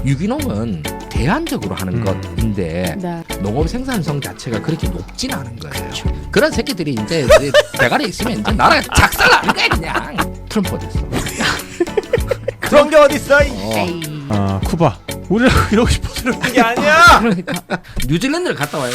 유기농은 대안적으로 하는 것인데 네. 농업 생산성 자체가 그렇게 높진 않은 거예요. 그런 새끼들이 이제 대가리 있으면 이제 나라가 작살나는 거야 그냥. 트럼프가 됐어. 그런 게 어딨어? 에이. 아 쿠바. 우리랑 이러고 싶어서 이러는 게 아니야. 그러니까. 뉴질랜드를 갔다 와요.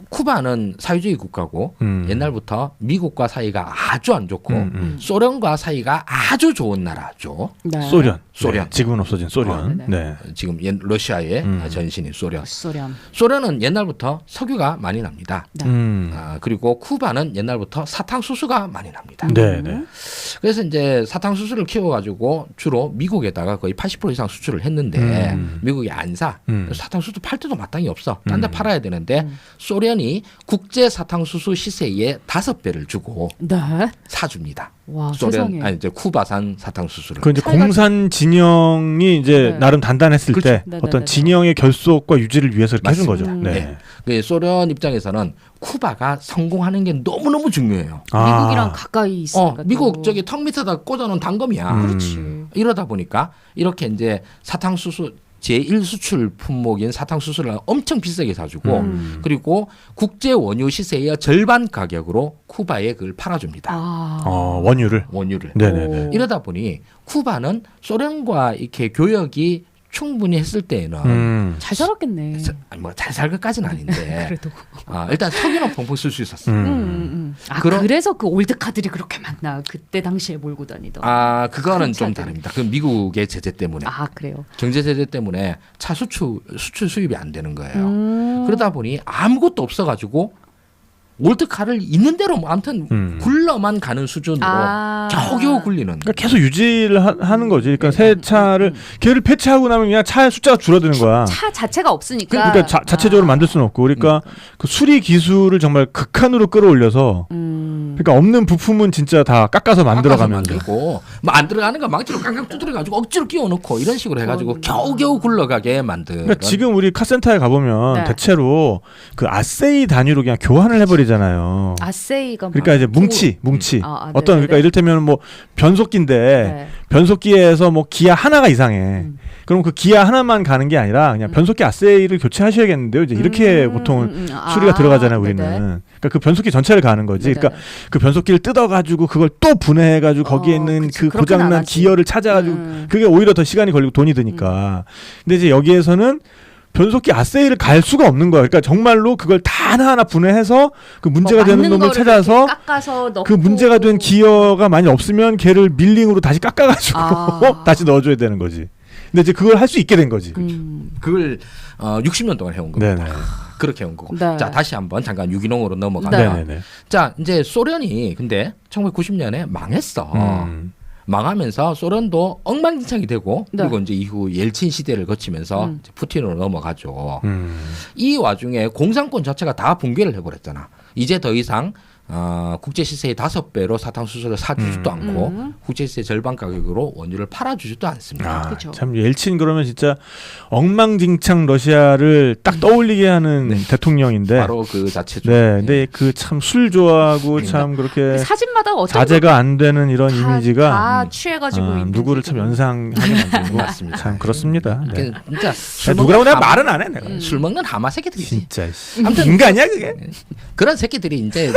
쿠바는 사회주의 국가고 옛날부터 미국과 사이가 아주 안 좋고 소련과 사이가 아주 좋은 나라죠. 네. 소련. 소련. 네, 지금은 없어진 소련. 네네. 네. 지금 러시아의 전신인 소련. 소련. 소련은 옛날부터 석유가 많이 납니다. 네. 그리고 쿠바는 옛날부터 사탕수수가 많이 납니다. 네, 네. 그래서 이제 사탕수수를 키워가지고 주로 미국에다가 거의 80% 이상 수출을 했는데 미국이 안 사. 사탕수수 팔 데도 마땅히 없어. 딴 데 팔아야 되는데 소련이 국제 사탕수수 시세의 5배를 주고 네. 사줍니다. 와, 세상에. 이제 쿠바산 사탕수수를. 그 이제 공산 진영이 이제 네. 나름 단단했을 그렇죠. 때 네네네네. 어떤 진영의 결속과 유지를 위해서 이렇게 해준 거죠. 맞습니다. 네. 네. 그 소련 입장에서는 쿠바가 성공하는 게 너무너무 중요해요. 미국이랑 가까이 있으니까. 미국 또. 저기 턱 밑에다 꽂아놓은 단검이야. 그렇지. 이러다 보니까 이렇게 이제 사탕수수 제1수출 품목인 사탕수수를 엄청 비싸게 사주고 그리고 국제 원유 시세의 절반 가격으로 쿠바에 그걸 팔아줍니다. 원유를. 원유를. 네네네. 이러다 보니 쿠바는 소련과 이렇게 교역이 충분히 했을 때에는 잘 살았겠네. 잘 살 것까지는 아닌데 그래도. 일단 석유는 펑펑 쓸 수 있었어. 그래서 그 올드카들이 그렇게 많나? 그때 당시에 몰고 다니던. 그거는 좀 차들이. 다릅니다. 그 미국의 제재 때문에. 그래요. 경제 제재 때문에 차 수출 수입이 안 되는 거예요. 그러다 보니 아무것도 없어가지고 올드카를 있는 대로 뭐 아무튼 굴러만 가는 수준으로 겨우겨우 굴리는. 그러니까 계속 유지를 하는 거지. 그러니까 새 차를 걔를 폐차하고 나면 그냥 차의 숫자가 줄어드는 거야. 차 자체가 없으니까. 그러니까 자체적으로 만들 수는 없고, 그러니까 그 수리 기술을 정말 극한으로 끌어올려서, 그러니까 없는 부품은 진짜 다 깎아서 만들어가면 만들고 뭐 안 들어가는 거 망치로 깡깡 두드려가지고 억지로 끼워놓고 이런 식으로 해가지고 겨우겨우 굴러가게 만든. 그러니까 지금 우리 카센터에 가보면 네. 대체로 그 아세이 단위로 그냥 교환을 해버리잖아요. 아세이가 그러니까 이제 뭉치. 어떤 네네네. 그러니까 이를테면 뭐 변속기인데 네. 변속기에서 뭐 기아 하나가 이상해. 그럼 그 기아 하나만 가는 게 아니라 그냥 변속기 아세이를 교체하셔야겠는데요. 이제 이렇게 보통은 수리가 들어가잖아요, 우리는. 네네. 그러니까 그 변속기 전체를 가는 거지. 네네. 그러니까 그 변속기를 뜯어가지고 그걸 또 분해해가지고 거기에 있는 그치. 그 그렇게 고장난 나가지. 기어를 찾아가지고 그게 오히려 더 시간이 걸리고 돈이 드니까. 근데 이제 여기에서는 변속기 아세이를 갈 수가 없는 거야. 그러니까 정말로 그걸 다 하나하나 분해해서 그 문제가 되는 놈을 찾아서 깎아서 넣고. 그 문제가 된 기어가 많이 없으면 걔를 밀링으로 다시 깎아가지고 다시 넣어줘야 되는 거지. 근데 이제 그걸 할 수 있게 된 거지. 그걸 60년 동안 해온 겁니다. 네네. 그렇게 해온 거고. 네. 자, 다시 한번 잠깐 유기농으로 넘어가면. 네네네. 자, 이제 소련이 근데 1990년에 망했어. 망하면서 소련도 엉망진창이 되고 네. 그리고 이제 이후 옐친 시대를 거치면서 이제 푸틴으로 넘어가죠. 음. 이 와중에 공산권 자체가 다 붕괴를 해버렸잖아. 이제 더 이상 국제 시세의 5배로 사탕수수를 사주지도 않고 국제 시세 절반 가격으로 원유를 팔아주지도 않습니다. 그쵸. 참 옐친 그러면 진짜 엉망진창 러시아를 딱 떠올리게 하는 대통령인데. 바로 그 자체죠. 네, 근데 그 참 술 좋아하고 참 그렇게 사진마다 어떤 자제가 안 되는 이런 이미지가 다 취해가지고 있는 누구를 참 연상하게 만들고 맞습니다. 참 그렇습니다. 네. 진짜 누구라고 내가 말은 안 해. 내가. 술 먹는 하마 새끼들이지. 진짜 아무튼 인간이야 그게. 그런 새끼들이 이제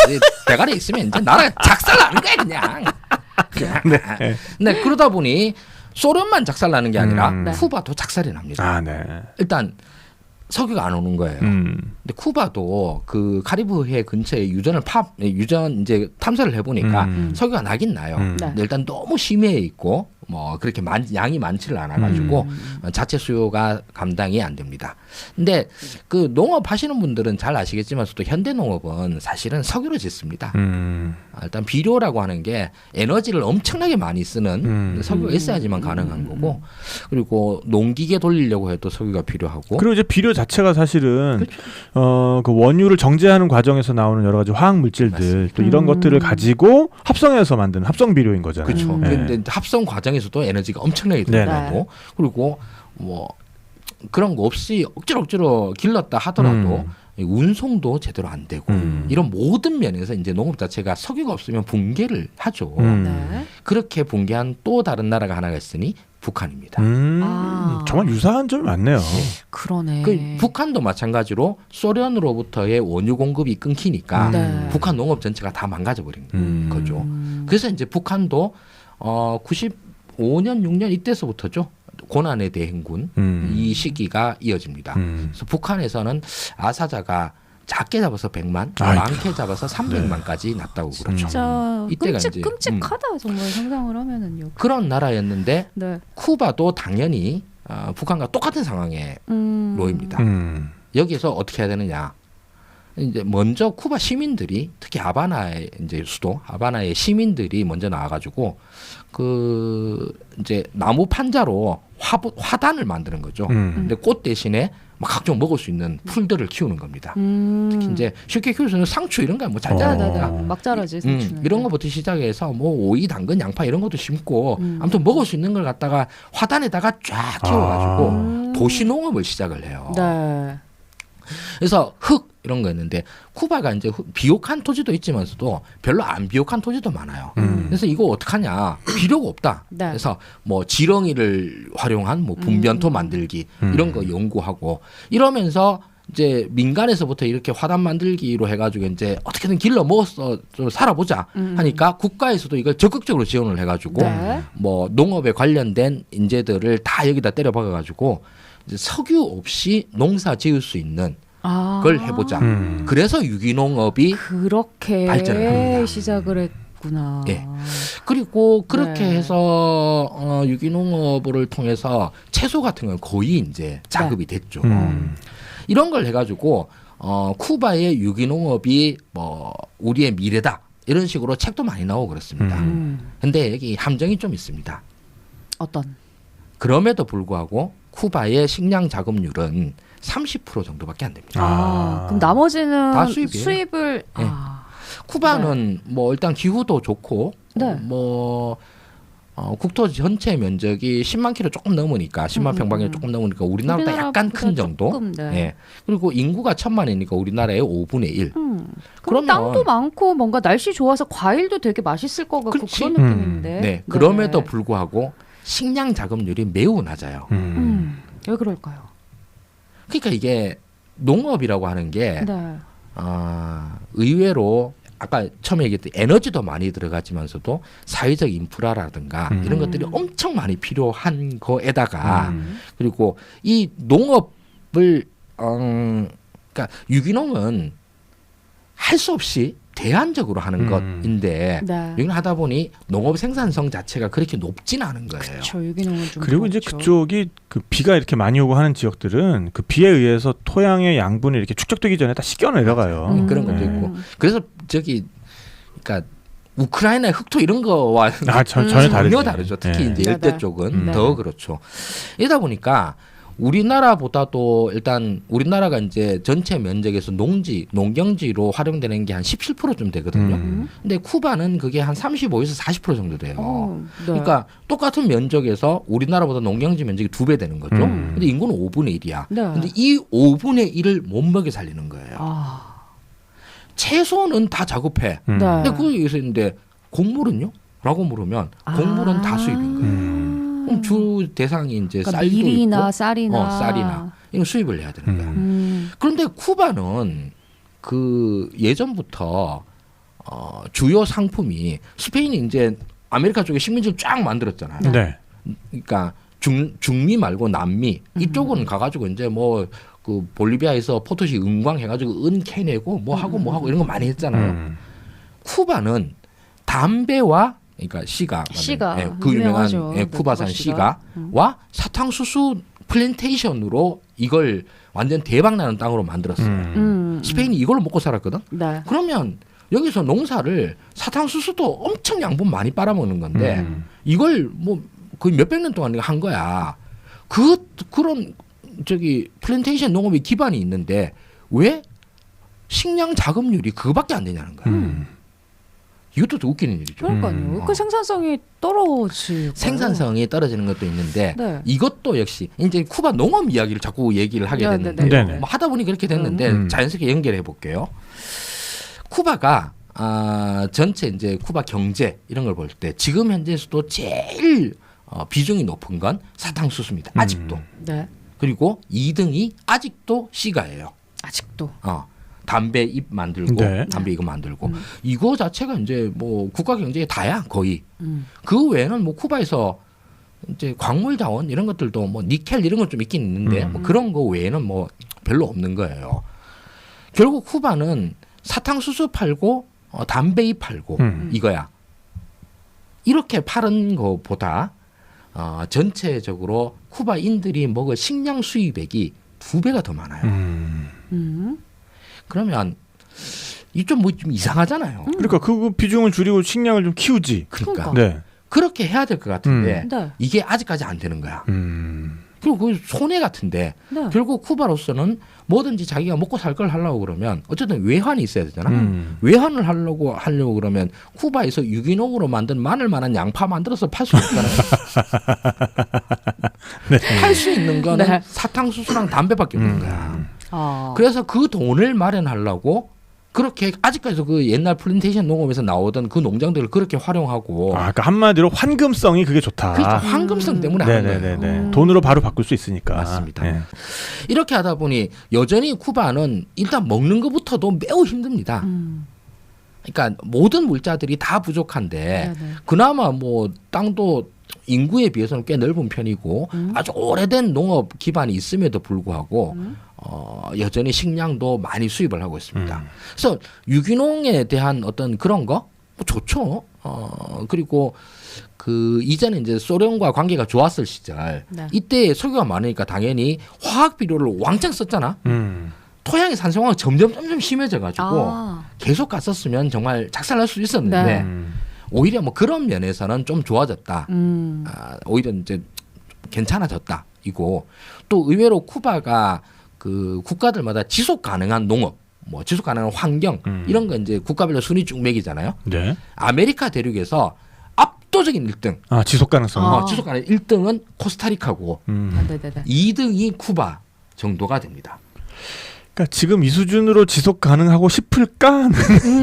대가리 있으면 이제 나라가 작살나는 거야 그냥. 네. 그러다 보니 소련만 작살나는 게 아니라 쿠바도 작살이 납니다. 아, 네. 일단 석유가 안 오는 거예요. 근데 쿠바도 그 카리브해 근처에 유전 이제 탐사를 해보니까 석유가 나긴 나요. 근데 일단 너무 심해 있고 뭐 그렇게 양이 많지를 않아가지고 자체 수요가 감당이 안 됩니다. 근데 그 농업 하시는 분들은 잘 아시겠지만서도 현대 농업은 사실은 석유로 짓습니다. 일단 비료라고 하는 게 에너지를 엄청나게 많이 쓰는 석유가 있어야지만 가능한 거고 그리고 농기계 돌리려고 해도 석유가 필요하고 그리고 이제 비료 자체가 사실은 그 원유를 정제하는 과정에서 나오는 여러 가지 화학 물질들 또 이런 것들을 가지고 합성해서 만드는 합성 비료인 거잖아요. 그렇죠. 근데 합성 과정에서도 에너지가 엄청나게 들어가고 그리고 뭐 그런 거 없이 억지로 길렀다 하더라도 운송도 제대로 안 되고 이런 모든 면에서 이제 농업 자체가 석유가 없으면 붕괴를 하죠. 네. 그렇게 붕괴한 또 다른 나라가 하나가 있으니 북한입니다. 정말 유사한 점이 많네요. 그러네. 북한도 마찬가지로 소련으로부터의 원유 공급이 끊기니까 네. 북한 농업 전체가 다 망가져 버린 거죠. 그래서 이제 북한도 95년 6년 이때서부터죠. 고난의 대행군 이 시기가 이어집니다. 그래서 북한에서는 아사자가 작게 잡아서 100만, 많게 잡아서 300만까지 났다고 그렇죠. 진짜 이때가 끔찍하다 정말 상상을 하면은요. 그런 나라였는데 네. 쿠바도 당연히 북한과 똑같은 상황에 놓입니다. 여기서 어떻게 해야 되느냐? 이제 먼저 쿠바 시민들이 특히 아바나의 이제 수도 아바나의 시민들이 먼저 나와가지고 그 이제 나무 판자로 화단을 만드는 거죠. 근데 꽃 대신에 막 각종 먹을 수 있는 풀들을 키우는 겁니다. 특히 이제 쉽게 키울 수 있는 상추 이런 거 뭐 잘 자랍니다. 막 자라지 상추는. 이런 거부터 시작해서 뭐 오이, 당근, 양파 이런 것도 심고 아무튼 먹을 수 있는 걸 갖다가 화단에다가 쫙 키워가지고 도시 농업을 시작을 해요. 네. 그래서 흙 이런 거였는데 쿠바가 이제 비옥한 토지도 있지만서도 별로 안 비옥한 토지도 많아요. 그래서 이거 어떡하냐 비료가 없다. 네. 그래서 뭐 지렁이를 활용한 뭐 분변토 만들기 이런 거 연구하고 이러면서 이제 민간에서부터 이렇게 화단 만들기로 해가지고 이제 어떻게든 길러 먹었어 좀 살아보자 하니까 국가에서도 이걸 적극적으로 지원을 해가지고 네. 뭐 농업에 관련된 인재들을 다 여기다 때려박아가지고 이제 석유 없이 농사 지을 수 있는 걸 해보자. 그래서 유기농업이 그렇게 발전을 합니다. 시작을 했구나. 예. 그리고 그렇게 네. 해서 유기농업을 통해서 채소 같은 건 거의 이제 자급이 됐죠. 이런 걸 해가지고 쿠바의 유기농업이 뭐 우리의 미래다 이런 식으로 책도 많이 나오고 그렇습니다. 근데 여기 함정이 좀 있습니다. 어떤? 그럼에도 불구하고 쿠바의 식량 자급률은 30% 정도밖에 안 됩니다. 그럼 나머지는 다 수입이에요. 수입을 네. 쿠바는 뭐 일단 기후도 좋고 네. 뭐 국토 전체 면적이 10만 킬로 조금 넘으니까 10만 평방미터 조금 넘으니까 우리나라보다 약간 큰 정도. 조금, 네. 예. 그리고 인구가 1,000만이니까 우리나라의 5분의 1. 그럼 그러면 땅도 많고 뭔가 날씨 좋아서 과일도 되게 맛있을 것 같고 그렇지. 그런 느낌인데. 네. 그럼에도 불구하고 식량 자급률이 매우 낮아요. 왜 그럴까요? 그러니까 이게 농업이라고 하는 게 네. 의외로 아까 처음에 얘기했던 에너지도 많이 들어가지만서도 사회적 인프라라든가 이런 것들이 엄청 많이 필요한 거에다가 그리고 이 농업을 그러니까 유기농은 할 수 없이 대안적으로 하는 것인데 네. 여기는 하다 보니 농업 생산성 자체가 그렇게 높진 않은 거예요. 그렇죠. 유기농은 좀 그리고 이제 그렇죠. 그쪽이 그 비가 이렇게 많이 오고 하는 지역들은 그 비에 의해서 토양의 양분이 이렇게 축적되기 전에 다 씻겨 내려가요. 그런 것도 있고 그래서 저기 그러니까 우크라이나의 흑토 이런 거와 전혀 다르죠. 전혀 다르죠. 특히 네. 이제 열대 네. 쪽은 더 그렇죠. 이러다 보니까 우리나라보다도 일단 우리나라가 이제 전체 면적에서 농경지로 활용되는 게 한 17%좀 되거든요. 근데 쿠바는 그게 한 35에서 40% 정도 돼요. 네. 그러니까 똑같은 면적에서 우리나라보다 농경지 면적이 2배 되는 거죠. 근데 인구는 5분의 1이야. 네. 근데 이 5분의 1을 못 먹여 살리는 거예요. 채소는 다 작업해. 네. 근데 거기서 있는데 곡물은요? 라고 물으면 곡물은 다 수입인 거예요. 그럼 주 대상이 이제 그러니까 쌀도 밀이나 있고 쌀이나 이거 수입을 해야 되는 거야. 그런데 쿠바는 그 예전부터 주요 상품이 스페인이 이제 아메리카 쪽에 식민지를 쫙 만들었잖아요. 네. 그러니까 중미 말고 남미 이쪽은 가가지고 이제 뭐 그 볼리비아에서 포토시 은광 해가지고 은 캐내고 뭐 하고 이런 거 많이 했잖아요. 쿠바는 담배와 그러니까 시가 예, 그 유명한 예, 쿠바산 시가와 사탕수수 플랜테이션으로 이걸 완전 대박 나는 땅으로 만들었어요. 스페인이 이걸로 먹고 살았거든. 네. 그러면 여기서 농사를 사탕수수도 엄청 양분 많이 빨아먹는 건데 이걸 뭐 거의 몇백 년 동안 한 거야. 그런 저기 플랜테이션 농업의 기반이 있는데 왜 식량 자급률이 그거밖에 안 되냐는 거야. 이것도 더 웃기는 일이죠. 그러니까요. 그 생산성이 떨어지고 생산성이 떨어지는 것도 있는데 네. 이것도 역시 이제 쿠바 농업 이야기를 자꾸 얘기를 하게 네, 됐는데 네, 네. 뭐 하다 보니 그렇게 됐는데 자연스럽게 연결해 볼게요. 쿠바가 전체 이제 쿠바 경제 이런 걸 볼 때 지금 현재에서도 제일 비중이 높은 건 사탕수수입니다. 아직도. 네. 그리고 2등이 아직도 시가예요. 아직도. 담배 잎 만들고 네. 담배 이거 만들고 이거 자체가 이제 뭐 국가 경제의 다야 거의. 그 외에는 뭐 쿠바에서 이제 광물 자원 이런 것들도 뭐 니켈 이런 건 좀 있긴 있는데 뭐 그런 거 외에는 뭐 별로 없는 거예요. 결국 쿠바는 사탕수수 팔고 담배 잎 팔고 이거야. 이렇게 파는 것보다 전체적으로 쿠바인들이 먹을 식량 수입액이 2배가 더 많아요. 그러면 이 좀 뭐 좀 이상하잖아요. 그러니까 그 비중을 줄이고 식량을 좀 키우지. 그러니까 네. 그렇게 해야 될 것 같은데 네. 이게 아직까지 안 되는 거야. 그리고 그 손해 같은데 네. 결국 쿠바로서는 뭐든지 자기가 먹고 살 걸 하려고 그러면 어쨌든 외환이 있어야 되잖아. 외환을 하려고 그러면 쿠바에서 유기농으로 만든 마늘만한 양파 만들어서 팔 수 있잖아요. 네. 팔 수 있는 거는 네. 사탕수수랑 담배밖에 없는 거야. 아. 그래서 그 돈을 마련하려고 그렇게 아직까지도 그 옛날 플랜테이션 농업에서 나오던 그 농장들을 그렇게 활용하고 그러니까 한마디로 황금성이 그게 좋다. 그러니까 황금성 때문에 하는 거예요. 네네네. 돈으로 바로 바꿀 수 있으니까. 맞습니다. 네. 이렇게 하다 보니 여전히 쿠바는 일단 먹는 것부터도 매우 힘듭니다. 그러니까 모든 물자들이 다 부족한데 네네. 그나마 뭐 땅도 인구에 비해서는 꽤 넓은 편이고 아주 오래된 농업 기반이 있음에도 불구하고 여전히 식량도 많이 수입을 하고 있습니다. 그래서 유기농에 대한 어떤 그런 거 뭐 좋죠. 그리고 그 이전에 이제 소련과 관계가 좋았을 시절 네. 이때 석유가 많으니까 당연히 화학 비료를 왕창 썼잖아. 토양의 산성화가 점점 심해져가지고 계속 갔었으면 정말 작살날 수 있었는데 네. 오히려 뭐 그런 면에서는 좀 좋아졌다. 오히려 이제 괜찮아졌다. 이고 또 의외로 쿠바가 그 국가들마다 지속 가능한 농업, 뭐 지속 가능한 환경 이런 거 이제 국가별로 순위 쭉 매기잖아요. 네. 아메리카 대륙에서 압도적인 1등. 지속 가능성. 지속 가능 1등은 코스타리카고 네네네. 2등이 쿠바 정도가 됩니다. 그러니까 지금 이 수준으로 지속 가능하고 싶을까는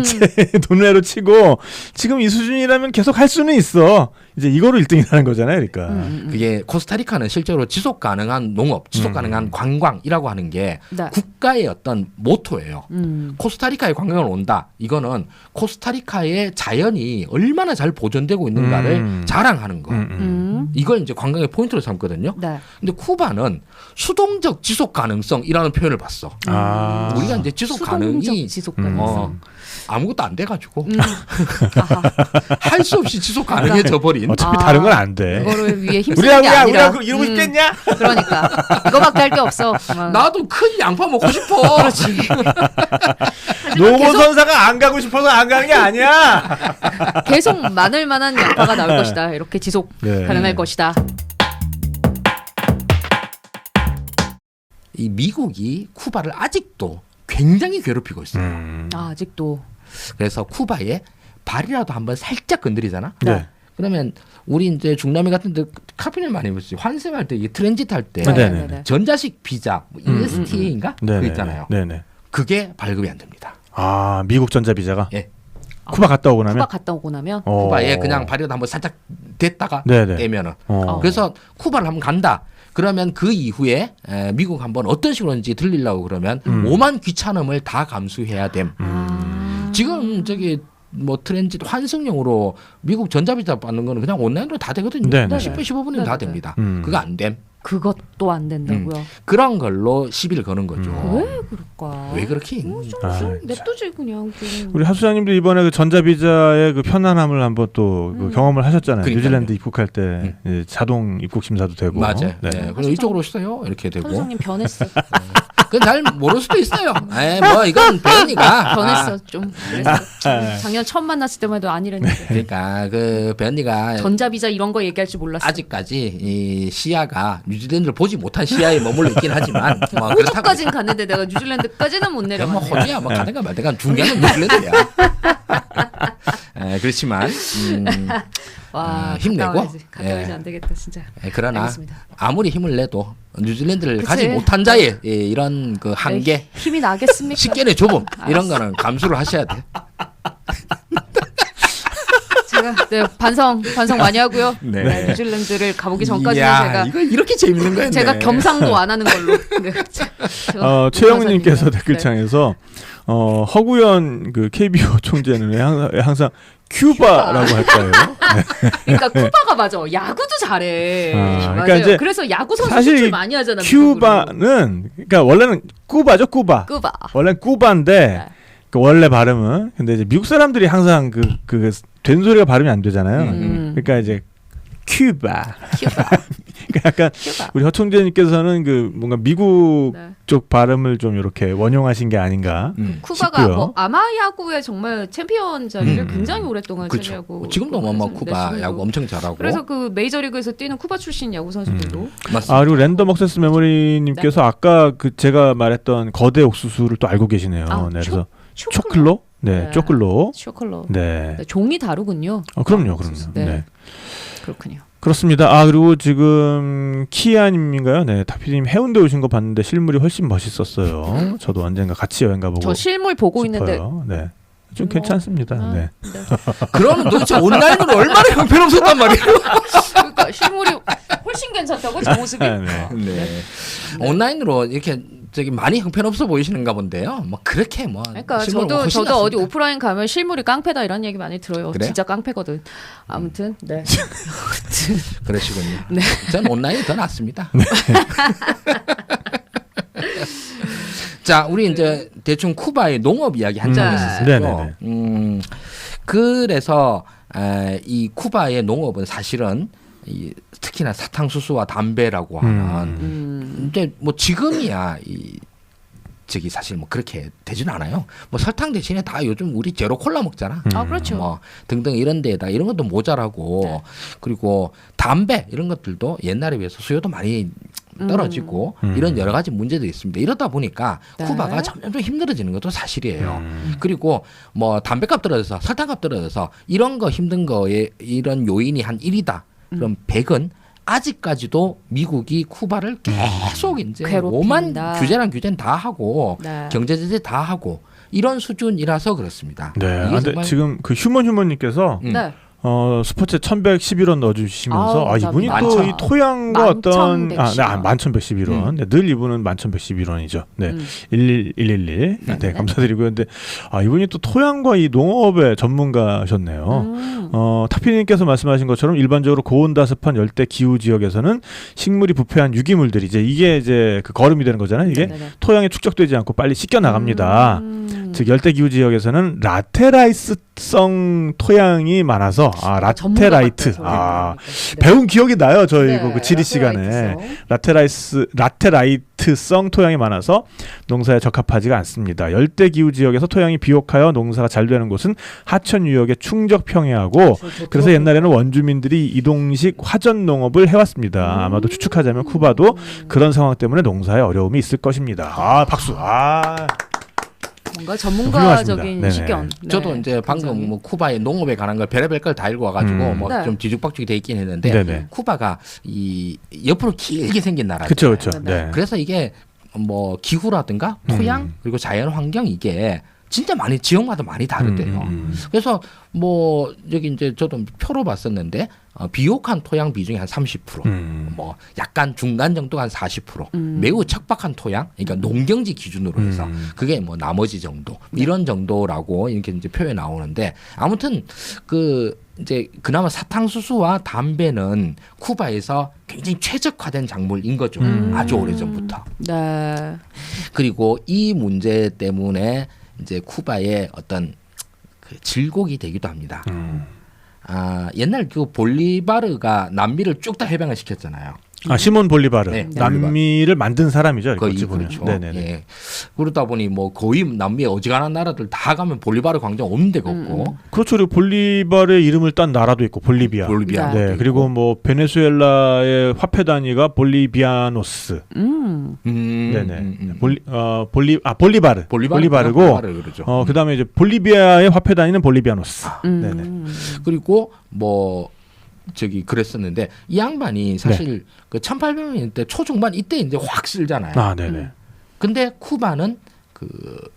제 논외로 치고 지금 이 수준이라면 계속 할 수는 있어. 이제 이거로 1등이라는 거잖아요. 그러니까. 그게 코스타리카는 실제로 지속 가능한 농업, 지속 가능한 관광이라고 하는 게 네. 국가의 어떤 모토예요. 코스타리카에 관광을 온다. 이거는 코스타리카의 자연이 얼마나 잘 보존되고 있는가를 자랑하는 거. 이걸 이제 관광의 포인트로 삼거든요. 네. 근데 쿠바는 수동적 지속 가능성이라는 표현을 봤어. 우리가 이제 지속 가능이 지속 가능성. 아무것도 안 돼가지고 할 수 없이 지속 가능해져 버린. 어차피 다른 건 안 돼. 그거를 위해 힘쓰는 게 아니라. 우리가 이러고 싶겠냐? 그러니까 이거밖에 할 게 없어. 나도 큰 양파 먹고 싶어. 그렇지. 노고선사가 안 가고 싶어서 안 가는 게 아니야. 계속 마늘만한 양파가 나올 것이다. 이렇게 지속 가능할 것이다. 이 미국이 쿠바를 아직도 굉장히 괴롭히고 있어요. 아직도. 그래서 쿠바에 발이라도 한번 살짝 건드리잖아. 네. 그러면 우리 이제 중남미 같은 데 카피넬 많이 봤지. 환승할 때, 트랜짓 할 때 네네네. 전자식 비자, 뭐 ESTA인가? 그거 네네. 있잖아요. 네네. 그게 발급이 안 됩니다. 미국 전자비자가? 예. 쿠바 갔다 오고 나면? 쿠바 갔다 오고 나면? 쿠바에 그냥 발이라도 한번 살짝 댔다가 네네. 떼면은. 어. 그래서 쿠바를 한번 간다. 그러면 그 이후에 미국 한번 어떤 식으로인지 들리려고 그러면 오만 귀찮음을 다 감수해야 됨. 지금 저기 뭐 트랜짓 환승용으로 미국 전자비자 받는 거는 그냥 온라인으로 다 되거든요. 네네. 10분 15분이면 다 됩니다. 그거 안 됨. 그것도 안 된다고요? 그런 걸로 시비를 거는 거죠. 왜 그럴까? 왜 그렇게? 좀 냅두지 그냥. 우리 하수장님도 이번에 그 전자비자의 그 편안함을 한번 또 그 경험을 하셨잖아요. 그러니까요. 뉴질랜드 입국할 때 이제 자동 입국 심사도 되고. 맞아요. 네. 네. 그럼 이쪽으로 오세요. 이렇게 되고. 선생님 변했어. 그건 잘 모를 수도 있어요. 뭐 이건 변이가. 변했어 좀. 그래서 작년 처음 만났을 때만 해도 아니랬는데. 그러니까 그 변이가 전자비자 이런 거 얘기할 줄 몰랐어. 아직까지 이 시야가 뉴질랜드를 보지 못한 시야에 머물러 있긴 하지만 뭐 호주까지는 갔는데 내가 뉴질랜드까지는 못 뭐 내려갔네. 호주야 뭐 가든가 말든가 중요한 건 뉴질랜드야. 그렇지만 와, 힘내고 가까워야지 안 되겠다 진짜. 그러나 알겠습니다. 아무리 힘을 내도 뉴질랜드를 그치. 가지 못한 자의 이런 그 한계, 힘이 나겠습니까? 식견의 좁음 이런 거는 감수를 하셔야 돼. 제가 반성 많이 하고요. 네. 뉴질랜드를 가보기 전까지는 이야, 제가 이거 이렇게 재밌는 거였네. 제가 겸상도 안 하는 걸로. 네. 최영님께서 네. 댓글창에서 허구현 그 KBO 총재는 왜 항상 큐바라고 할까요? 그러니까 쿠바가 맞아. 야구도 잘해. 그러니까 맞아요. 이제 그래서 야구 선수 사실 수출 많이 하잖아. 큐바는 그러니까 원래는 쿠바죠, 쿠바. 쿠바. 원래 쿠바인데 네. 그 원래 발음은 근데 이제 미국 사람들이 항상 그 된소리가 발음이 안 되잖아요. 그러니까 이제 큐바. 그러니까 약간 큐바. 우리 허 총재님께서는 그 뭔가 미국 네. 쪽 발음을 좀 이렇게 원용하신 게 아닌가. 쿠바가 싶고요. 뭐 아마 야구의 정말 챔피언 자리를 굉장히 오랫동안 그렇죠. 차지하고 지금도 뭐 있고 쿠바 지금도. 야구 엄청 잘하고. 그래서 그 메이저리그에서 뛰는 쿠바 출신 야구 선수들도 맞습니다. 아 그리고 랜덤 억세스 메모리님께서 아까 그 제가 말했던 거대 옥수수를 또 알고 계시네요. 아, 네, 그래서 초클로? 초클로, 네, 네. 초클로, 쇼컬러. 네. 네, 종이 다르군요. 그럼요. 네. 네. 그렇군요. 그렇습니다. 아 그리고 지금 키아님인가요? 네, 타피님 해운대 오신 거 봤는데 실물이 훨씬 멋있었어요. 저도 언젠가 같이 여행 가보고 저 실물 보고 있는데 싶어요. 네, 좀 괜찮습니다. 네. 그러면 도대체 온라인으로 얼마나 형편없었단 말이에요. 그러니까 실물이 훨씬 괜찮다고 저 모습이. 네. 네. 온라인으로 이렇게 저기 많이 형편없어 보이시는가 본데요. 뭐 그렇게 뭐. 그러니까 실물은 저도 훨씬 어디 낫습니다. 오프라인 가면 실물이 깡패다 이런 얘기 많이 들어요. 그래요? 진짜 깡패거든. 아무튼 네. 그러시군요. 네. 전 온라인이 더 낫습니다. 자, 우리 이제 대충 쿠바의 농업 이야기 한 장 있었어요. 네네네. 그래서 이 쿠바의 농업은 사실은 특히나 사탕수수와 담배라고 하는 이제 뭐 지금이야 저기 사실 뭐 그렇게 되지는 않아요. 뭐 설탕 대신에 다 요즘 우리 제로 콜라 먹잖아. 아 그렇죠. 뭐 등등 이런 데에다 이런 것도 모자라고 네. 그리고 담배 이런 것들도 옛날에 비해서 수요도 많이 떨어지고 이런 여러 가지 문제들이 있습니다. 이러다 보니까 네. 쿠바가 점점 좀 힘들어지는 것도 사실이에요. 그리고 뭐 담배값 떨어져서 설탕값 떨어져서 이런 거 힘든 거에 이런 요인이 한 1이다. 그럼 100은 아직까지도 미국이 쿠바를 계속 이제 오만 괴롭힌다. 규제는 다 하고 네. 경제 제재 다 하고 이런 수준이라서 그렇습니다. 네. 이게 근데 정말 지금 그 휴먼님께서 네. 스포츠에 1111원 넣어주시면서 아우, 이분이 감사합니다. 또 이 토양과 어떤 1111원. 1111원 네, 늘 이분은 1111원이죠. 네, 11111 네, 감사드리고요. 근데 이분이 또 토양과 이 농업의 전문가셨네요. 타피님께서 말씀하신 것처럼 일반적으로 고온다습한 열대 기후 지역에서는 식물이 부패한 유기물들이 이게 이제 그 거름이 되는 거잖아요. 이게 네네. 토양에 축적되지 않고 빨리 씻겨 나갑니다. 즉 열대 기후 지역에서는 라테라이트성 토양이 많아서 라테라이트 배운 기억이 나요. 저희 네, 그 지리 시간에 라테라이트성. 라테라이트성 토양이 많아서 농사에 적합하지가 않습니다. 열대 기후 지역에서 토양이 비옥하여 농사가 잘 되는 곳은 하천 유역의 충적 평해하고 그래서 옛날에는 원주민들이 이동식 화전 농업을 해왔습니다. 아마도 추측하자면 쿠바도 그런 상황 때문에 농사에 어려움이 있을 것입니다. 박수. 뭔가 전문가적인 네네. 식견. 네, 저도 이제 방금 굉장히. 뭐 쿠바의 농업에 관한 걸 별의별 걸 다 읽어와가지고 뭐 네. 좀 뒤죽박죽이 돼 있긴 했는데 네네. 쿠바가 이 옆으로 길게 생긴 나라죠. 그렇죠. 네. 네. 그래서 이게 뭐 기후라든가 토양 그리고 자연 환경 이게 진짜 많이 지역마다 많이 다르대요. 그래서 뭐 여기 이제 저도 표로 봤었는데 비옥한 토양 비중이 한 30%, 뭐 약간 중간 정도가 한 40%, 매우 척박한 토양, 그러니까 농경지 기준으로 해서 그게 뭐 나머지 정도 이런 정도라고 이렇게 이제 표에 나오는데 아무튼 그 이제 그나마 사탕수수와 담배는 쿠바에서 굉장히 최적화된 작물인 거죠. 아주 오래 전부터. 네. 그리고 이 문제 때문에 이제 쿠바의 어떤 그 질곡이 되기도 합니다. 옛날 그 볼리바르가 남미를 쭉 다 해방을 시켰잖아요. 시몬 볼리바르. 네, 남미를 만든 사람이죠. 거의 어찌 보면. 그렇죠. 네네네. 예. 그러다 보니 뭐 거의 남미의 어지간한 나라들 다 가면 볼리바르 광장 없는 데가 없고. 그렇죠. 그리고 볼리바르의 이름을 딴 나라도 있고 볼리비아. 볼리비아. 네. 그리고 뭐 베네수엘라의 화폐 단위가 볼리비아노스. 네네. 볼리바르. 볼리바르고. 그러죠. 그다음에 이제 볼리비아의 화폐 단위는 볼리비아노스. 네네. 그리고 뭐 저기 그랬었는데 이 양반이 사실 그 1800년 때 초중반 이때 이제 확 쓸잖아요. 네네. 근데 쿠바는 그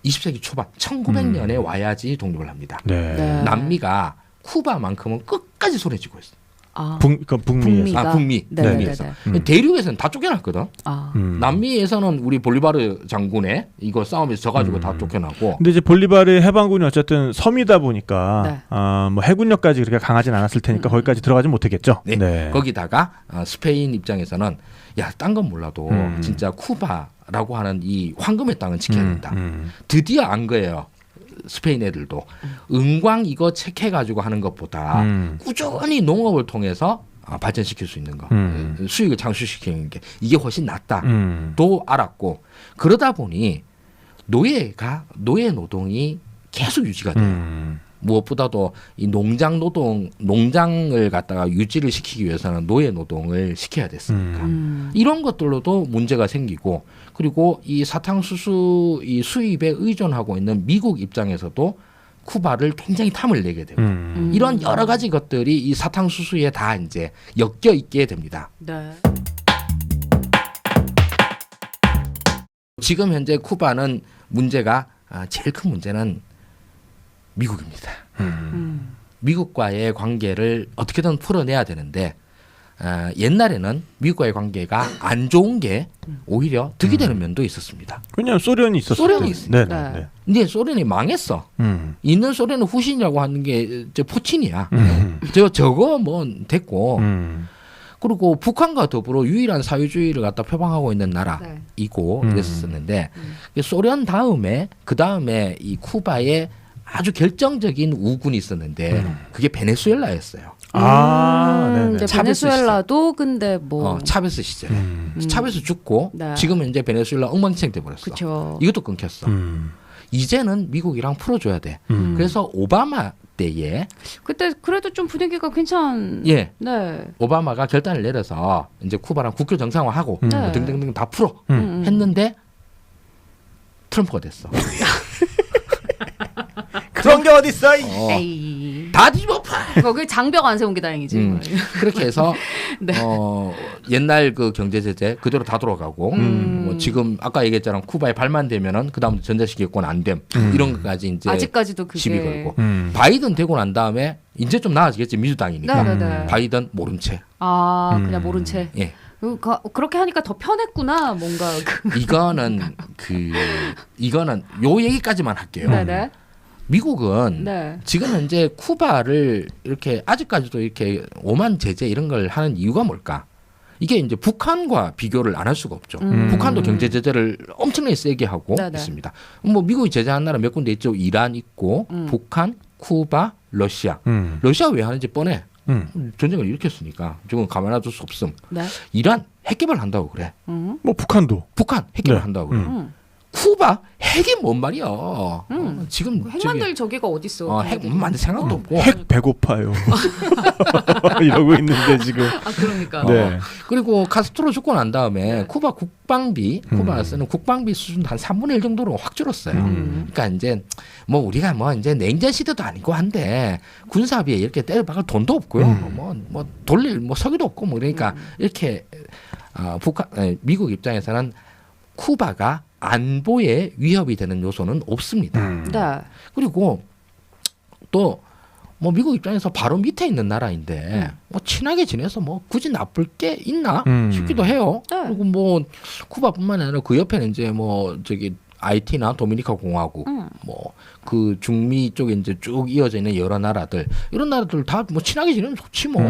20세기 초반 1900년에 와야지 독립을 합니다. 네. 남미가 쿠바만큼은 끝까지 소리지고 있어요. 북미에서. 북미에서. 대륙에서는 다 쫓겨났거든. 남미에서는 우리 볼리바르 장군의 이거 싸움에서 져가지고 다 쫓겨나고. 근데 이제 볼리바르의 해방군이 어쨌든 섬이다 보니까 뭐 해군력까지 그렇게 강하진 않았을 테니까 거기까지 들어가지 못했겠죠. 네. 거기다가 스페인 입장에서는 야, 딴 건 몰라도 진짜 쿠바라고 하는 이 황금의 땅은 지켜야 된다. 드디어 안 거예요. 스페인 애들도 은광 이거 체크해가지고 하는 것보다 꾸준히 농업을 통해서 발전시킬 수 있는 거, 수익을 창출시키는 게 이게 훨씬 낫다도 알았고, 그러다 보니 노예 노동이 계속 유지가 돼요. 무엇보다도 이 농장을 갖다가 유지를 시키기 위해서는 노예 노동을 시켜야 됐으니까 이런 것들로도 문제가 생기고, 그리고 이 사탕수수 이 수입에 의존하고 있는 미국 입장에서도 쿠바를 굉장히 탐을 내게 되고 이런 여러 가지 것들이 이 사탕수수에 다 이제 엮여 있게 됩니다. 네. 지금 현재 쿠바는 문제가 제일 큰 문제는 미국입니다. 미국과의 관계를 어떻게든 풀어내야 되는데 옛날에는 미국과의 관계가 안 좋은 게 오히려 득이 되는 면도 있었습니다. 왜냐하면 소련이 있었어요. 소련이 있습니다. 네. 근데 소련이 망했어. 있는 소련은 후신이라고 하는 게 푸틴이야. 저거 뭐 됐고. 그리고 북한과 더불어 유일한 사회주의를 갖다 표방하고 있는 나라이고 이랬었는데 소련 다음에 그 다음에 이 쿠바에 아주 결정적인 우군이 있었는데 그게 베네수엘라였어요. 네. 베네수엘라도 근데 뭐 차베스 시절에 차베스 죽고 지금은 이제 베네수엘라 엉망진창 돼 버렸어. 그쵸. 이것도 끊겼어. 이제는 미국이랑 풀어줘야 돼. 그래서 오바마 때에 그때 그래도 좀 분위기가 괜찮. 네. 오바마가 결단을 내려서 이제 쿠바랑 국교 정상화하고 등등등 다 풀어 했는데 트럼프가 됐어. 그런 게 어딨어? 에이. 다 뒤집어파. 거기 장벽 안 세운 게 다행이지. 그렇게 해서 옛날 그 경제 제재 그대로 다 돌아가고 뭐 지금 아까 얘기했잖아, 쿠바에 발만 대면은 그 다음 전자식이권 안 됨. 이런 것까지 이제 아직까지도 그게 시비 걸고 바이든 되고 난 다음에 이제 좀 나아지겠지, 민주당이니까. 바이든 모른 채. 그냥 모른 채. 예. 그렇게 하니까 더 편했구나, 뭔가. 이거는 요 얘기까지만 할게요. 네네. 미국은 지금 현재 쿠바를 이렇게 아직까지도 이렇게 오만 제재 이런 걸 하는 이유가 뭘까? 이게 이제 북한과 비교를 안 할 수가 없죠. 북한도 경제 제재를 엄청나게 세게 하고 있습니다. 뭐 미국이 제재한 나라 몇 군데 있죠. 이란 있고 북한, 쿠바, 러시아. 러시아 왜 하는지 뻔해. 전쟁을 일으켰으니까 지금 가만놔둘 수 없음. 이란 핵 개발한다고 그래. 뭐 북한도. 북한 핵 개발한다고 그래. 쿠바 핵이 뭔 말이야. 지금 핵 만들 저기가 어딨어. 핵 만들 생각도 없고. 핵 배고파요. 이러고 있는데 지금. 그러니까. 네. 그리고 카스트로 죽고 난 다음에 쿠바 쿠바가 쓰는 국방비 수준 한 3분의 1 정도로 확 줄었어요. 그러니까 이제 뭐 우리가 뭐 이제 냉전 시대도 아니고 한데 군사비에 이렇게 때려박을 돈도 없고요. 뭐 돌릴 뭐 석유도 없고 뭐 그러니까 이렇게 미국 입장에서는 쿠바가 안보에 위협이 되는 요소는 없습니다. 그리고 또 뭐 미국 입장에서 바로 밑에 있는 나라인데 뭐 친하게 지내서 뭐 굳이 나쁠 게 있나 싶기도 해요. 그리고 뭐 쿠바뿐만 아니라 그 옆에는 이제 뭐 저기 아이티나 도미니카 공화국, 뭐 그 중미 쪽에 이제 쭉 이어져 있는 여러 나라들, 이런 나라들 다 뭐 친하게 지내면 좋지 뭐.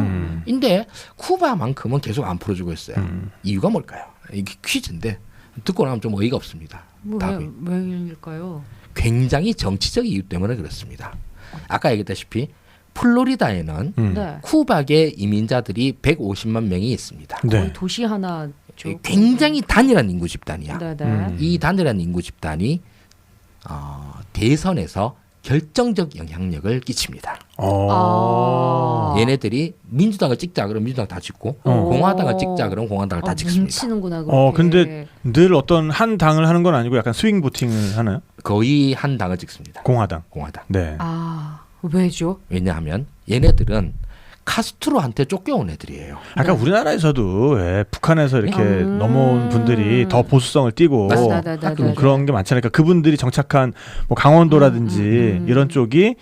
인데 쿠바만큼은 계속 안 풀어주고 있어요. 이유가 뭘까요? 이게 퀴즈인데 듣고 나면 좀 어이가 없습니다. 답이. 왜일까요? 굉장히 정치적 이유 때문에 그렇습니다. 아까 얘기했다시피 플로리다에는 네. 쿠바계 이민자들이 150만 명이 있습니다. 네. 거의 도시 하나. 굉장히 단일한 인구 집단이야. 네네. 이 단일한 인구 집단이 대선에서 결정적 영향력을 끼칩니다. 얘네들이 민주당을 찍자 그러면 민주당 다 찍고 공화당을 찍자 그러면 공화당을 다 찍습니다. 뭉치는구나. 그렇게. 근데 늘 어떤 한 당을 하는 건 아니고 약간 스윙 보팅을 하나요? 거의 한 당을 찍습니다. 공화당. 네. 왜죠? 왜냐하면 얘네들은 카스트로한테 쫓겨온 애들이에요. 아까 네. 우리나라에서도 북한에서 이렇게 넘어온 분들이 더 보수성을 띠고 그런 게 많잖아요. 그러니까 그분들이 정착한 뭐 강원도라든지 이런 쪽이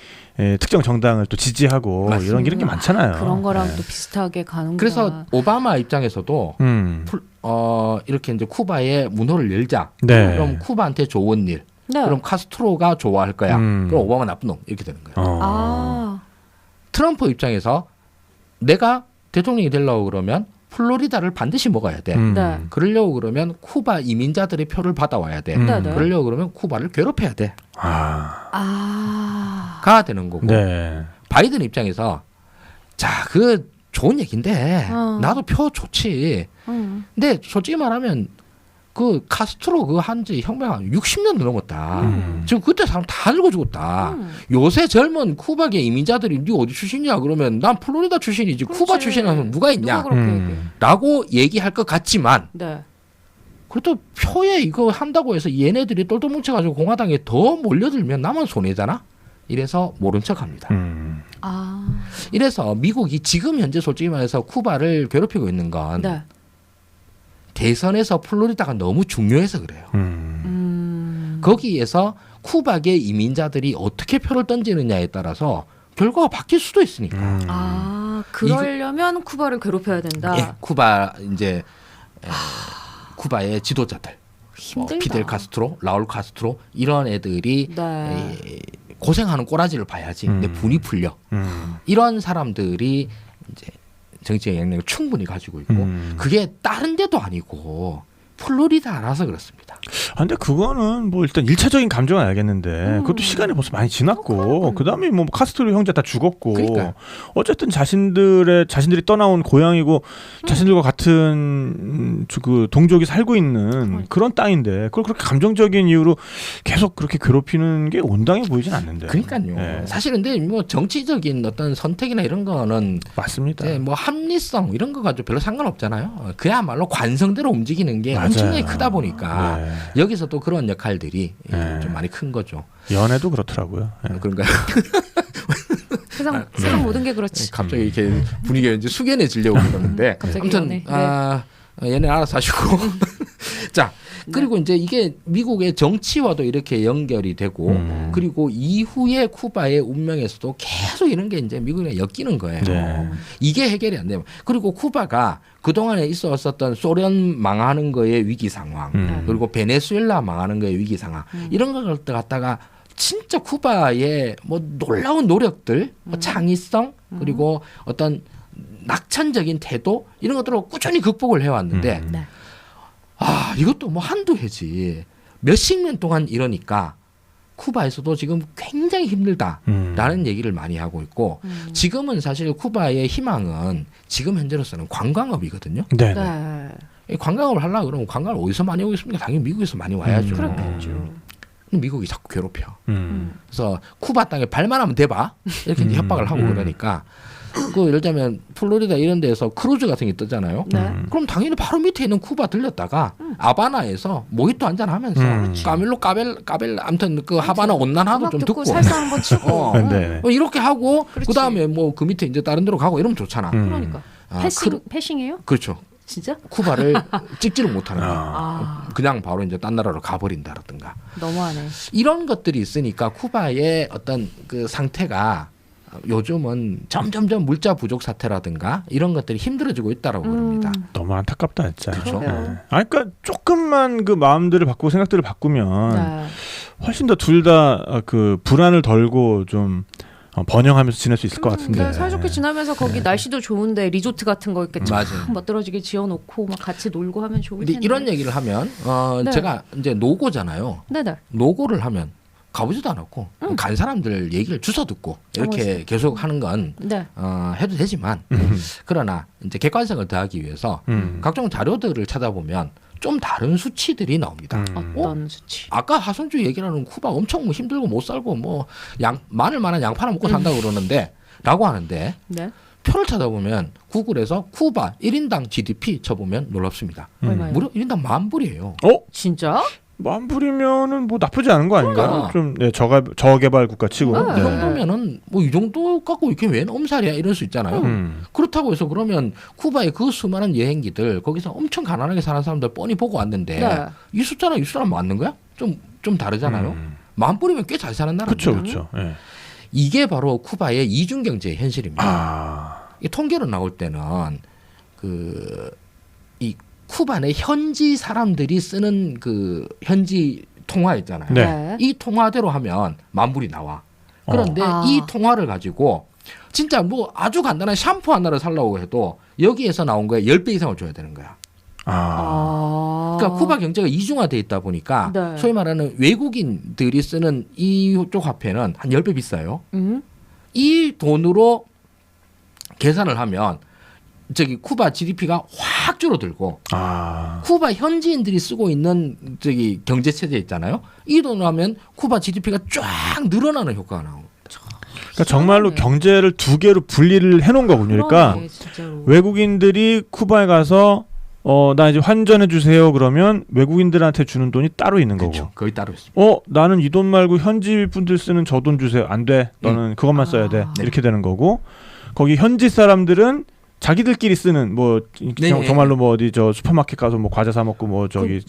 특정 정당을 또 지지하고 맞습니다. 이런 게 많잖아요. 그런 거랑 또 비슷하게 가는구나. 그래서 오바마 입장에서도 이렇게 이제 쿠바에 문호를 열자. 네. 그럼 쿠바한테 좋은 일. 네. 그럼 카스트로가 좋아할 거야. 그럼 오바마 나쁜 놈 이렇게 되는 거예요. 트럼프 입장에서 내가 대통령이 되려고 그러면 플로리다를 반드시 먹어야 돼. 네. 그러려고 그러면 쿠바 이민자들의 표를 받아와야 돼. 네. 그러려고 그러면 쿠바를 괴롭혀야 돼. 가 되는 거고. 네. 바이든 입장에서 자, 그 좋은 얘기인데 나도 표 좋지. 근데 솔직히 말하면 그 카스트로 그 한지 혁명 한 60년 넘었다. 지금 그때 사람 다 늙어 죽었다. 요새 젊은 쿠바계 이민자들이 네 어디 출신이야 그러면 난 플로리다 출신이지. 그렇지. 쿠바 출신은 누가 있냐? 누가 그렇게 얘기해. 라고 얘기할 것 같지만 네. 그래도 표에 이거 한다고 해서 얘네들이 똘똘 뭉쳐가지고 공화당에 더 몰려들면 나만 손해잖아. 이래서 모른 척합니다. 이래서 미국이 지금 현재 솔직히 말해서 쿠바를 괴롭히고 있는 건 네. 대선에서 플로리다가 너무 중요해서 그래요. 거기에서 쿠바계 이민자들이 어떻게 표를 던지느냐에 따라서 결과가 바뀔 수도 있으니까. 그러려면 쿠바를 괴롭혀야 된다. 예, 쿠바 이제 쿠바의 지도자들, 힘들다. 피델 카스트로, 라울 카스트로 이런 애들이 네. 고생하는 꼬라지를 봐야지 내 분이 풀려. 이런 사람들이 이제 정치적 영향력을 충분히 가지고 있고 그게 다른 데도 아니고 플로리다라서 그렇습니다. 근데 그거는 뭐 일단 1차적인 감정은 알겠는데 그것도 시간이 벌써 많이 지났고 그다음에 뭐 카스트로 형제 다 죽었고 그러니까요. 어쨌든 자신들이 떠나온 고향이고 자신들과 같은 그 동족이 살고 있는 그런 땅인데 그걸 그렇게 감정적인 이유로 계속 그렇게 괴롭히는 게 온당해 보이진 않는데. 그러니까요. 네. 사실 근데 뭐 정치적인 어떤 선택이나 이런 거는 맞습니다. 뭐 합리성 이런 거 가지고 별로 상관없잖아요. 그야말로 관성대로 움직이는 게 엄청나게 크다 보니까 여기서 또 그런 역할들이 좀 많이 큰 거죠. 연애도 그렇더라고요. 그런가요? 세상 모든 게 그렇지. 갑자기 이렇게 분위기가 이제 숙연해지려고 그러는데 아무튼 얘네 알아서 하시고 자 그리고 이제 이게 미국의 정치와도 이렇게 연결이 되고 그리고 이후에 쿠바의 운명에서도 계속 이런 게 이제 미국이랑 엮이는 거예요. 네. 이게 해결이 안 돼요. 그리고 쿠바가 그동안에 있었던 소련 망하는 거의 위기 상황 그리고 베네수엘라 망하는 거의 위기 상황 이런 걸 갖다가 진짜 쿠바의 뭐 놀라운 노력들, 뭐 창의성 그리고 어떤 낙천적인 태도 이런 것들을 꾸준히 극복을 해왔는데 이것도 뭐 한두 해지 몇십 년 동안 이러니까 쿠바에서도 지금 굉장히 힘들다라는 얘기를 많이 하고 있고 지금은 사실 쿠바의 희망은 지금 현재로서는 관광업이거든요. 네. 관광업을 하려고 그러면 관광을 어디서 많이 오겠습니까? 당연히 미국에서 많이 와야죠. 그렇겠죠. 미국이 자꾸 괴롭혀. 그래서 쿠바 땅에 발만 하면 대봐 이렇게 이제 협박을 하고 그러니까 그 예를 들면 플로리다 이런 데서 크루즈 같은 게 뜨잖아요. 그럼 당연히 바로 밑에 있는 쿠바 들렸다가 아바나에서 모히또 한잔 하면서 까밀로 까벨 아무튼 그 하바나 온난화도 좀 듣고 살살 한번 치고 뭐 이렇게 하고 그다음에 뭐 그 밑에 이제 다른 데로 가고 이러면 좋잖아. 그러니까 패싱이에요? 그렇죠. 진짜? 쿠바를 찍지를 못하는 거야. 그냥 바로 이제 딴 나라로 가버린다라든가. 너무하네. 이런 것들이 있으니까 쿠바의 어떤 그 상태가 요즘은 점점점 물자 부족 사태라든가 이런 것들이 힘들어지고 있다라고 그럽니다. 너무 안타깝다 진짜. 그렇죠. 그러니까 조금만 그 마음들을 바꾸고 생각들을 바꾸면 훨씬 더 둘 다 그 불안을 덜고 좀 번영하면서 지낼 수 있을 것 같은데. 사이좋게 지나면서 거기 날씨도 좋은데 리조트 같은 거 이렇게 쫙 맞아요. 멋들어지게 지어놓고 막 같이 놀고 하면 좋을 텐데. 근데 이런 얘기를 하면 제가 이제 노고잖아요. 네네. 노고를 하면 가보지도 않았고 간 사람들 얘기를 주워 듣고 이렇게 계속 하는 건 네. 해도 되지만 그러나 이제 객관성을 더하기 위해서 각종 자료들을 찾아보면 좀 다른 수치들이 나옵니다. 어떤 수치? 아까 하선주 얘기하는 쿠바 엄청 뭐 힘들고 못 살고 뭐 마늘만한 양파나 먹고 산다고 그러는데 라고 하는데 네. 표를 찾아보면 구글에서 쿠바 1인당 GDP 쳐보면 놀랍습니다. 얼마요? 무려 1인당 10,000불이에요. 진짜? 10,000불이면은 뭐 나쁘지 않은 거 아닌가요? 그러니까. 좀 저개발 국가 치고. 이 정도면은 뭐 이 정도 갖고 이렇게 왜 엄살이야 이럴 수 있잖아요. 그렇다고 해서 그러면 쿠바의 그 수많은 여행기들 거기서 엄청 가난하게 사는 사람들 뻔히 보고 왔는데 네. 이 숫자랑 이 숫자랑 맞는 거야? 좀 다르잖아요. 10,000불이면 꽤 잘 사는 나라입니다. 그렇죠. 예. 이게 바로 쿠바의 이중 경제의 현실입니다. 아. 이 통계로 나올 때는 이 쿠바 내 현지 사람들이 쓰는 그 현지 통화 있잖아요. 네. 이 통화대로 하면 10,000불이 나와. 그런데 이 통화를 가지고 진짜 뭐 아주 간단한 샴푸 하나를 살라고 해도 여기에서 나온 거에 10배 이상을 줘야 되는 거야. 그러니까 쿠바 경제가 이중화돼 있다 보니까 네. 소위 말하는 외국인들이 쓰는 이쪽 화폐는 한 10배 비싸요. 이 돈으로 계산을 하면 저기 쿠바 GDP가 확 줄어들고 쿠바 현지인들이 쓰고 있는 저기 경제 체제 있잖아요. 이 돈을 하면 쿠바 GDP가 쫙 늘어나는 효과가 나옵니다. 그러니까 정말로 경제를 두 개로 분리를 해놓은 거군요. 그러니까 그러네, 진짜로. 외국인들이 쿠바에 가서 나 이제 환전해 주세요. 그러면 외국인들한테 주는 돈이 따로 있는 거고. 그렇죠. 거의 따로 있습니다. 나는 이 돈 말고 현지 분들 쓰는 저 돈 주세요. 안 돼. 너는 그것만 써야 돼. 이렇게 되는 거고. 거기 현지 사람들은 자기들끼리 쓰는 뭐 정말로 뭐 어디 저 슈퍼마켓 가서 뭐 과자 사 먹고 뭐 저기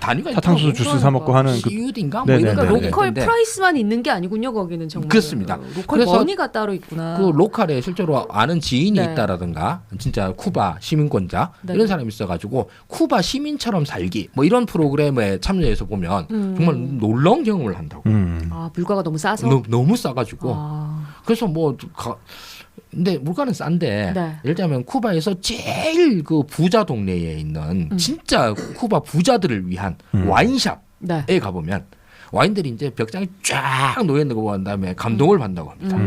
단위가 사탕수수 주스 사 먹고 하는 그 CUD인가 뭐 네네네. 이런 그러니까 거 로컬 있는데 프라이스만 있는 게 아니군요. 거기는 정말. 그렇습니다. 로컬 그래서 머니가 따로 있구나. 그 로컬에 실제로 아는 지인이 네. 있다라든가 진짜 쿠바 시민권자 네. 이런 사람이 있어가지고 쿠바 시민처럼 살기 뭐 이런 프로그램에 참여해서 보면 정말 놀라운 경험을 한다고. 물가가 너무 싸서. 너무 싸가지고 그래서 뭐 근데 물가는 싼데 네. 예를 들면 쿠바에서 제일 그 부자 동네에 있는 진짜 쿠바 부자들을 위한 와인샵에 네. 가보면 와인들이 이제 벽장에 쫙 놓여 있는 거 본 다음에 감동을 받는다고 합니다.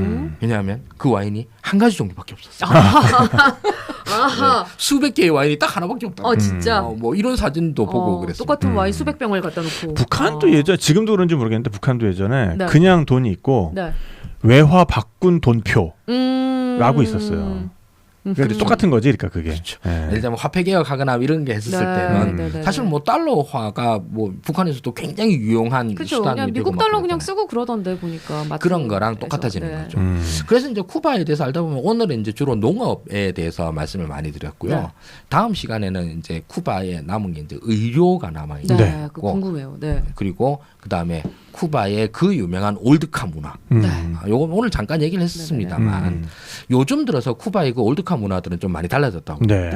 왜냐하면 그 와인이 한 가지 종류밖에 없었어요. 네, 수백 개의 와인이 딱 하나밖에 없다. 진짜. 뭐 이런 사진도 보고 그랬어요. 똑같은 와인 수백 병을 갖다 놓고. 북한도 예전 지금도 그런지 모르겠는데 북한도 예전에 네. 그냥 돈이 있고 네. 외화 바꾼 돈표라고 있었어요. 그러니까 똑같은 거지, 그러니까 그게. 그렇죠. 예. 예를 들면 화폐 개혁하거나 이런 게 했었을 네. 때는 네, 네, 사실 네. 뭐 달러화가 뭐 북한에서도 굉장히 유용한 그죠. 수단이 그냥 되고 미국 막 달러 그냥 그러잖아요. 쓰고 그러던데 보니까. 그런 거랑 마트에서. 똑같아지는 네. 거죠. 그래서 이제 쿠바에 대해서 알다 보면 오늘은 이제 주로 농업에 대해서 말씀을 많이 드렸고요. 네. 다음 시간에는 이제 쿠바에 남은 게 이제 의료가 남아 있는 네, 거 그거 궁금해요. 네. 그리고 그 다음에 쿠바의 그 유명한 올드카 문화. 네. 요거 오늘 잠깐 얘기를 했습니다만 요즘 들어서 쿠바의 그 올드카 문화들은 좀 많이 달라졌다고. 네.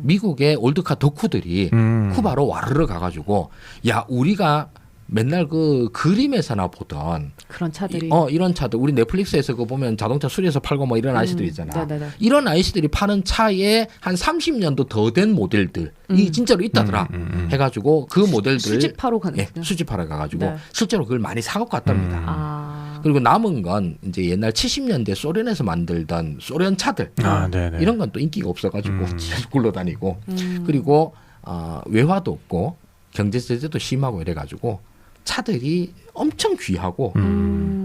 미국의 올드카 덕후들이 쿠바로 와르르 가가지고 야 우리가 맨날 그 그림에서나 보던 그런 차들이. 이런 차들 우리 넷플릭스에서 그 보면 자동차 수리해서 팔고 뭐 이런 아저씨들 있잖아. 네네네. 이런 아저씨들이 파는 차에 한 30년도 더 된 모델들이 진짜로 있다더라. 해가지고 그 모델들 수집하러 가는. 예, 수집하러 가가지고 네. 실제로 그걸 많이 사갖고 왔답니다. 그리고 남은 건 이제 옛날 70년대 소련에서 만들던 소련 차들 네네. 이런 건 또 인기가 없어가지고 계속 굴러다니고 그리고 외화도 없고 경제 제재도 심하고 이래가지고 차들이 엄청 귀하고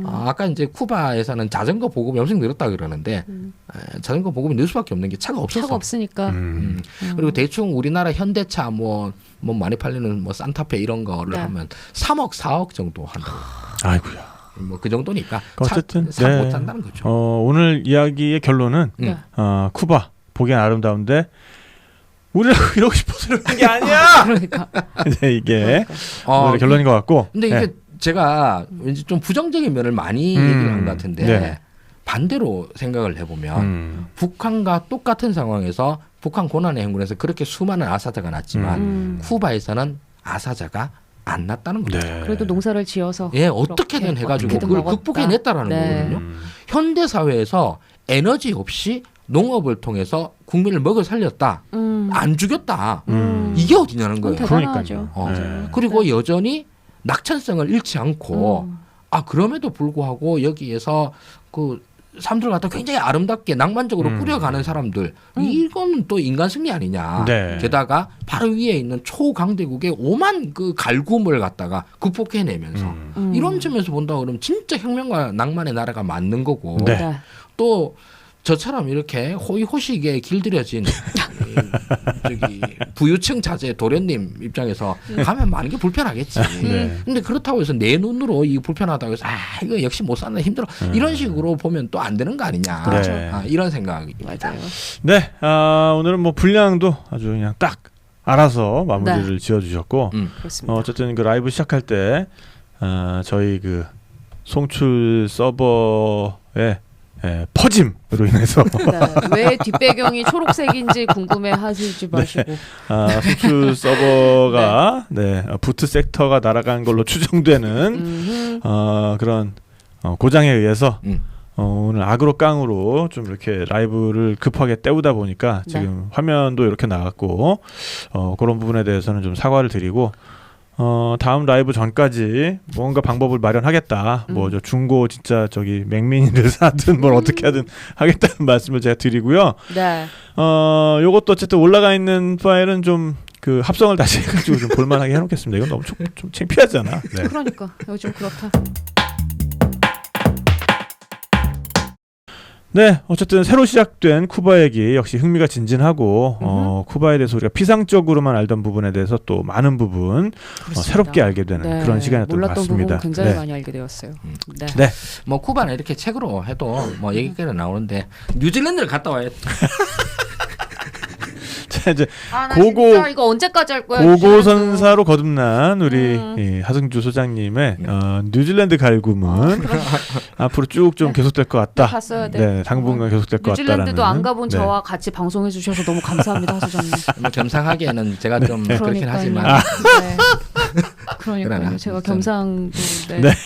아까 이제 쿠바에서는 자전거 보급이 엄청 늘었다 그러는데 자전거 보급이 늘 수밖에 없는 게 차가 없어서. 차가 없으니까. 그리고 대충 우리나라 현대차 뭐 많이 팔리는 뭐 산타페 이런 거를 네. 하면 3억 4억 정도 한다고. 아이고야. 뭐 그 정도니까 어쨌든 못 산다는 거죠. 오늘 이야기의 결론은 네. 쿠바 보기엔 아름다운데 우리가 이러고 싶어서 이러는 게 아니야. 그러니까. 네, 이게 오늘의 결론인 것 같고. 근데 이게 네. 제가 왠지 좀 부정적인 면을 많이 얘기를 한 것 같은데 네. 반대로 생각을 해보면 북한과 똑같은 상황에서 북한 고난의 행군에서 그렇게 수많은 아사자가 났지만 쿠바에서는 아사자가 안 났다는 거죠. 네. 그래도 농사를 지어서. 예, 어떻게든 해가지고 어떻게든 그걸 먹었다. 극복해냈다라는 네. 거거든요. 현대 사회에서 에너지 없이 농업을 통해서 국민을 먹여 살렸다. 안 죽였다. 이게 어디냐는 거예요. 대단하죠. 그리고 여전히 낙천성을 잃지 않고 그럼에도 불구하고 여기에서 그 삶들 갖다 굉장히 아름답게 낭만적으로 꾸려가는 사람들 이건 또 인간 승리 아니냐. 네. 게다가 바로 위에 있는 초강대국의 오만 그 갈굼을 갖다가 극복해내면서 이런 점에서 본다 그러면 진짜 혁명과 낭만의 나라가 맞는 거고 네. 또 저처럼 이렇게 호의호식에 길들여진 저기 부유층 자제 도련님 입장에서 가면 많은 게 불편하겠지. 네. 근데 그렇다고 해서 내 눈으로 이 불편하다고 해서 이거 역시 못 산다 힘들어 이런 식으로 보면 또 안 되는 거 아니냐. 그렇죠. 이런 생각이 맞아요. 네, 오늘은 뭐 분량도 아주 그냥 딱 알아서 마무리를 지어주셨고 그렇습니다. 어쨌든 그 라이브 시작할 때 저희 그 송출 서버의 퍼짐으로 인해서 네, 왜 뒷배경이 초록색인지 궁금해하시지 마시고 송출 서버가 부트 섹터가 날아간 걸로 추정되는 그런 고장에 의해서 오늘 악으로 깡으로 좀 이렇게 라이브를 급하게 때우다 보니까 지금 화면도 이렇게 나갔고 그런 부분에 대해서는 좀 사과를 드리고 다음 라이브 전까지 뭔가 방법을 마련하겠다. 뭐 저 중고 진짜 저기 맥미니를 사든 뭘 어떻게 하든 하겠다는 말씀을 제가 드리고요. 네. 요것도 어쨌든 올라가 있는 파일은 좀 그 합성을 다시 해가지고 좀 볼만하게 해놓겠습니다. 이건 너무 좀 창피하잖아. 네. 그러니까 요즘 그렇다. 네, 어쨌든 새로 시작된 쿠바 얘기 역시 흥미가 진진하고 쿠바에 대해서 우리가 피상적으로만 알던 부분에 대해서 또 많은 부분 새롭게 알게 되는 그런 시간이었던 것 몰랐던 같습니다. 부분 굉장히 많이 알게 되었어요. 네. 뭐 쿠바는 이렇게 책으로 해도 뭐 얘기가 나오는데 뉴질랜드를 갔다 와야 자, 이제 나 진짜 이거 언제까지 할 거야? 고고선사로 거듭난 우리 이 하승주 소장님의 뉴질랜드 갈굼은 앞으로 쭉 좀 계속될 것 같다. 갔어야 돼. 네, 당분간 계속될 것 같다라는. 뉴질랜드도 안 가본 저와 같이 방송해 주셔서 너무 감사합니다, 하소장님. 뭐 겸상하기에는 제가 좀 그렇긴 하지만 네. 그러니까요. 제가 겸상도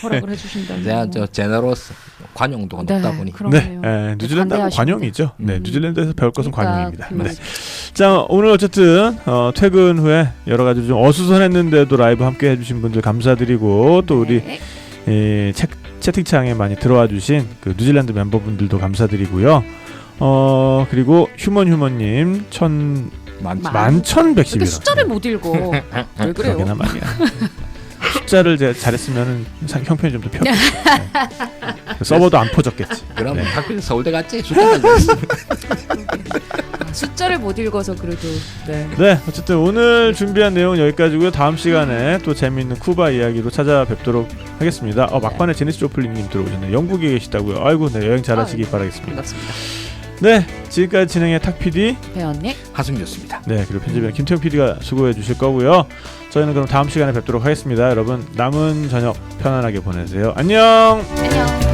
허락을 해주신다면. 제가 저 제너로스 관용도가 높다 보니. 네, 뉴질랜드는 관용이죠. 네, 뉴질랜드에서 배울 것은 관용입니다. 네. 맞아. 자, 오늘 어쨌든 퇴근 후에 여러 가지 좀 어수선했는데도 라이브 함께 해주신 분들 감사드리고 또 우리 채팅창에 많이 들어와 주신 그 뉴질랜드 멤버분들도 감사드리고요. 그리고 휴먼님 11,111원. 숫자를 못 읽어. 왜 그래요? 그러게나 말이야. 숫자를 제가 잘했으면 형편이 좀 더 펴. 서버도 안 퍼졌겠지. 그럼 학교 서울대 갔지? 숫자까지. 숫자를 못 읽어서 그래도 네, 어쨌든 오늘 준비한 내용은 여기까지고요. 다음 시간에 또 재미있는 쿠바 이야기로 찾아뵙도록 하겠습니다. 막판에 제니스 조플린님 들어오셨네요. 영국에 계시다고요. 아이고, 네, 여행 잘하시기 바라겠습니다. 반갑습니다. 네, 지금까지 진행의 탁 PD 배웠니? 하승규였습니다. 네, 그리고 편집은 김태형 PD가 수고해 주실 거고요. 저희는 그럼 다음 시간에 뵙도록 하겠습니다. 여러분, 남은 저녁 편안하게 보내세요. 안녕. 안녕.